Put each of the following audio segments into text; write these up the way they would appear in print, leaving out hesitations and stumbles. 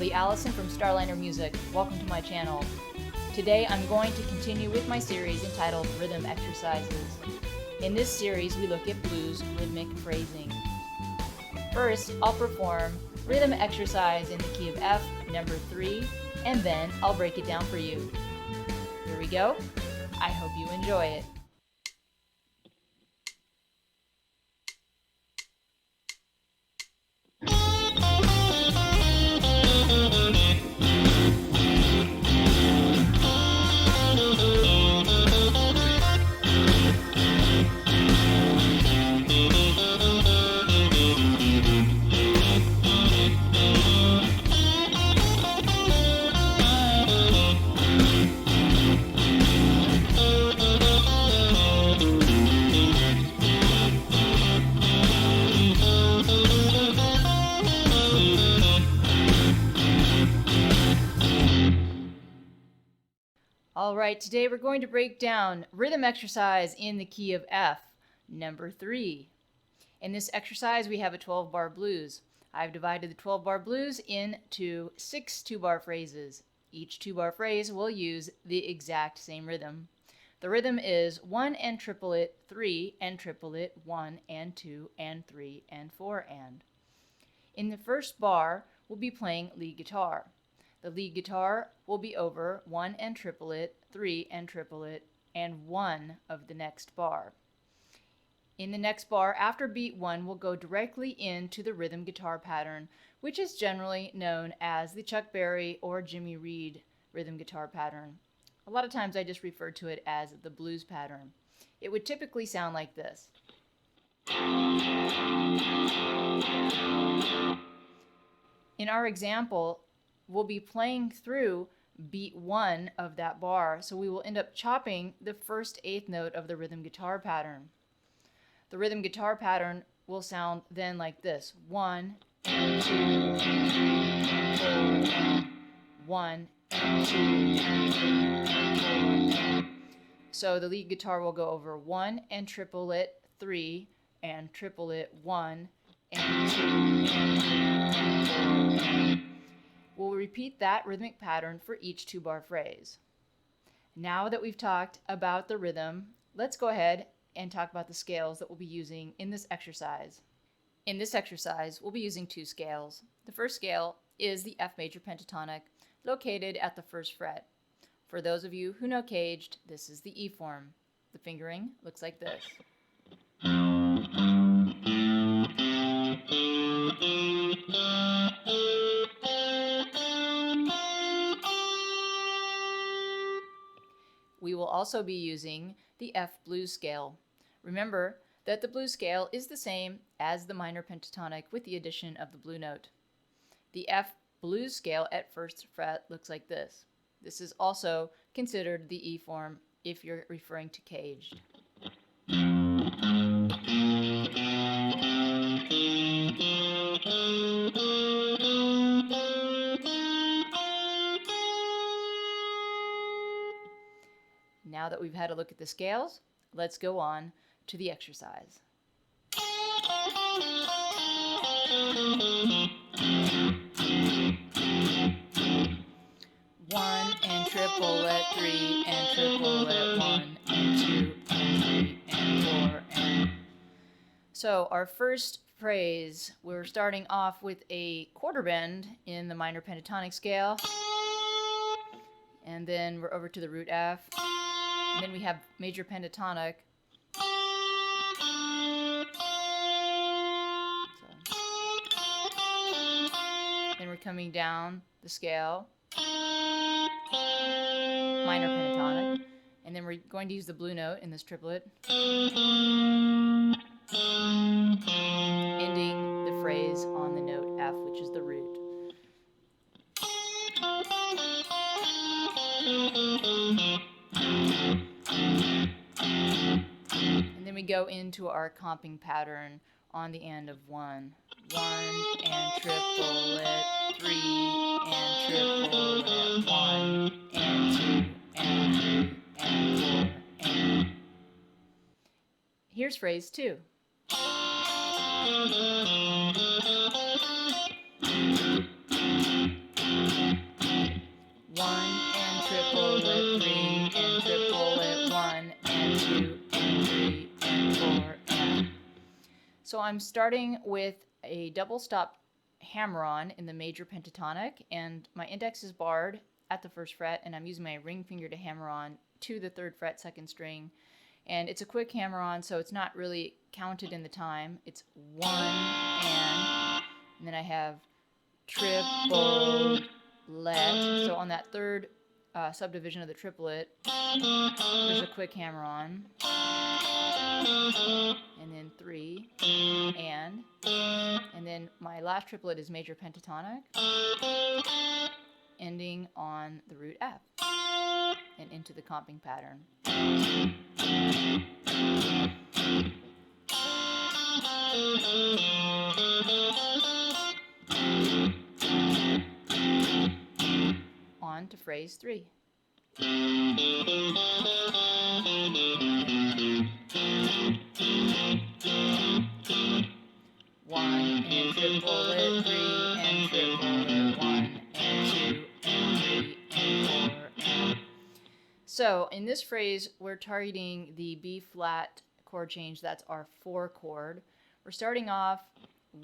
Kimberly, Allison from Starliner Music. Welcome to my channel. Today I'm going to continue with my series entitled Rhythm Exercises. In this series we look at blues rhythmic phrasing. First, I'll perform rhythm exercise in the key of F, number 3, and then I'll break it down for you. Here we go. I hope you enjoy it. Alright, today we're going to break down rhythm exercise in the key of F, number 3. In this exercise we have a 12-bar blues. I've divided the 12-bar blues into 6 2-bar phrases. Each 2-bar phrase will use the exact same rhythm. The rhythm is 1 and triplet, 3 and triplet, 1 and 2 and 3 and 4 and. In the first bar, we'll be playing lead guitar. The lead guitar will be over 1 and triplet, 3 and triplet, and 1 of the next bar. In the next bar, after beat 1, we'll go directly into the rhythm guitar pattern, which is generally known as the Chuck Berry or Jimmy Reed rhythm guitar pattern. A lot of times I just refer to it as the blues pattern. It would typically sound like this. In our example, we'll be playing through beat 1 of that bar, so we will end up chopping the first eighth note of the rhythm guitar pattern. The rhythm guitar pattern will sound then like this: 1 and 2 and 3 and 4 and 1 and 2 and 3 and 4 and. So the lead guitar will go over 1 and triplet, 3 and triplet, 1 and 2 and 3 and 4 and. We'll repeat that rhythmic pattern for each 2-bar phrase. Now that we've talked about the rhythm, let's go ahead and talk about the scales that we'll be using in this exercise. In this exercise, we'll be using 2 scales. The first scale is the F major pentatonic, located at the 1st fret. For those of you who know caged, this is the E form. The fingering looks like this. We will also be using the F blues scale. Remember that the blues scale is the same as the minor pentatonic with the addition of the blue note. The F blues scale at 1st fret looks like this. This is also considered the E form if you're referring to caged. Now that we've had a look at the scales, let's go on to the exercise. One and triplet, 3 and triplet, 1 and 2 and 3 and 4 and. So our first phrase, we're starting off with a quarter bend in the minor pentatonic scale, and then we're over to the root F. And then we have major pentatonic. Then we're coming down the scale. Minor pentatonic. And then we're going to use the blue note in this triplet. Ending the phrase on the note F, which is the root. And then we go into our comping pattern on the end of 1. 1 and triplet, 3 and triplet, 1 and 2 and 3 and 4 and. Here's phrase 2. So I'm starting with a double stop hammer-on in the major pentatonic, and my index is barred at the 1st fret, and I'm using my ring finger to hammer on to the 3rd fret 2nd string. And it's a quick hammer-on, so it's not really counted in the time. It's 1 and then I have triplet. So on that 3rd subdivision of the triplet, there's a quick hammer-on, and then 3 and then my last triplet is major pentatonic, ending on the root F and into the comping pattern. On to phrase 3. One and triplet, 3 and triplet, 1 and 2 and 3 and 4 and. So in this phrase, we're targeting the B flat chord change. That's our 4 chord. We're starting off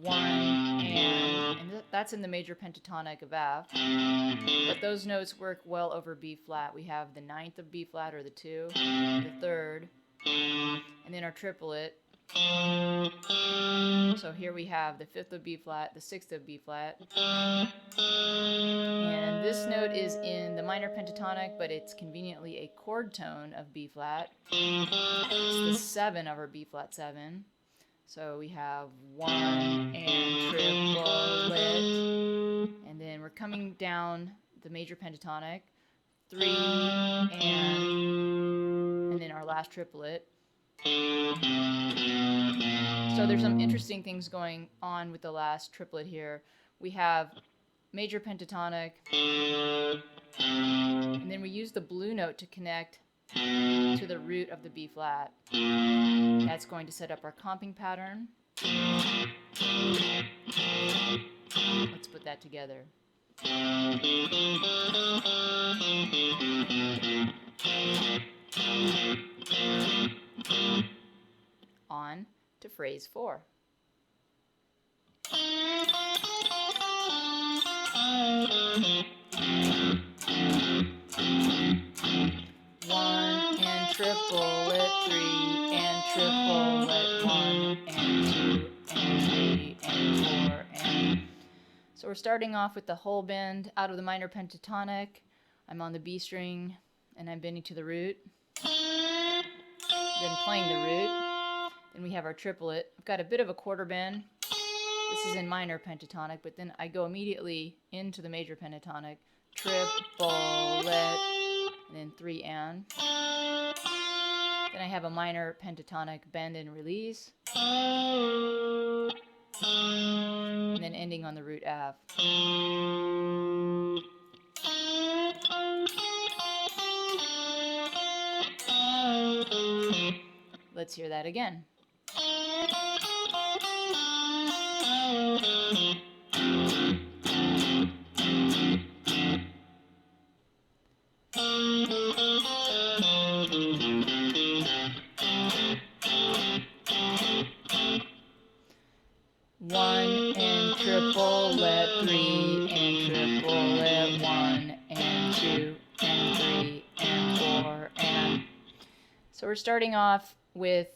1 and that's in the major pentatonic of F. But those notes work well over B flat. We have the 9th of B flat, or the 2, the 3rd, and then our triplet. So here we have the 5th of B flat, the 6th of B flat. And this note is in the minor pentatonic, but it's conveniently a chord tone of B flat. It's the 7 of our B flat 7. So we have 1 and triplet, and then we're coming down the major pentatonic, 3 and then our last triplet. So there's some interesting things going on with the last triplet here. We have major pentatonic, and then we use the blue note to connect to the root of the B flat. That's going to set up our comping pattern. Let's put that together. On to phrase 4. One and triplet, 3 and triplet, 1 and 2 and 3 and 4 and. So we're starting off with the whole bend out of the minor pentatonic. I'm on the B string and I'm bending to the root. Then playing the root. Then we have our triplet. I've got a bit of a quarter bend. This is in minor pentatonic, but then I go immediately into the major pentatonic. Triplet, and then 3 and. Then I have a minor pentatonic bend and release. And then ending on the root F. Let's hear that again. One and triplet, 3 and triplet, 1 and 2 and 3 and 4 and. So we're starting off with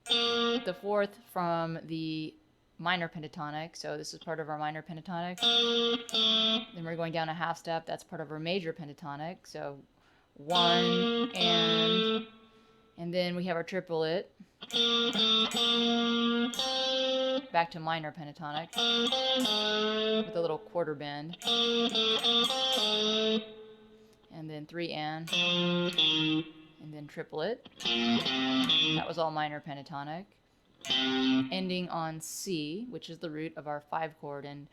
the 4th from the minor pentatonic, so this is part of our minor pentatonic. Then we're going down a half step, that's part of our major pentatonic, so 1 and then we have our triplet, back to minor pentatonic with a little quarter bend, and then 3 and then triplet. That was all minor pentatonic. Ending on C, which is the root of our 5 chord, and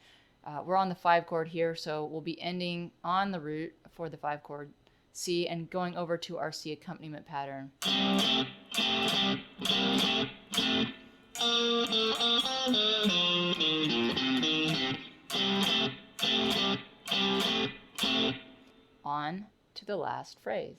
we're on the 5 chord here, so we'll be ending on the root for the 5 chord C and going over to our C accompaniment pattern. On to the last phrase.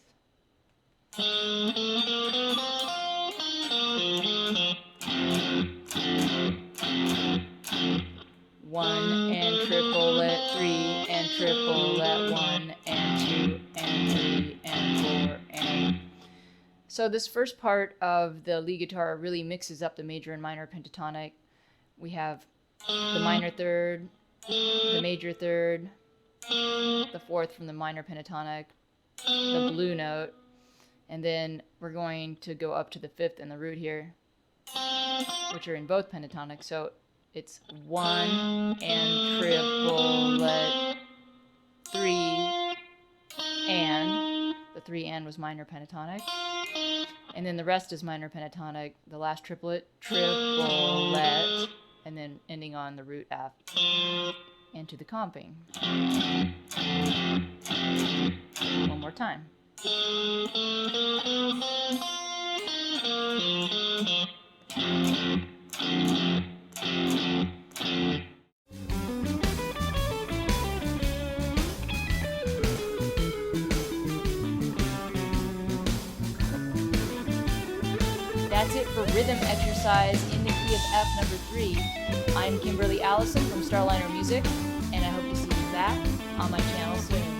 So this first part of the lead guitar really mixes up the major and minor pentatonic. We have the minor third, the major third, the fourth from the minor pentatonic, the blue note, and then we're going to go up to the fifth and the root here, which are in both pentatonic. So it's 1 and triplet, 3 and. The 3 and was minor pentatonic. And then the rest is minor pentatonic. The last triplet, triplet, and then ending on the root F. And to the comping. One more time. That's it for rhythm exercise in the key of F number 3. I'm Kimberly Allison from Starliner Music, and I hope to see you back on my channel soon.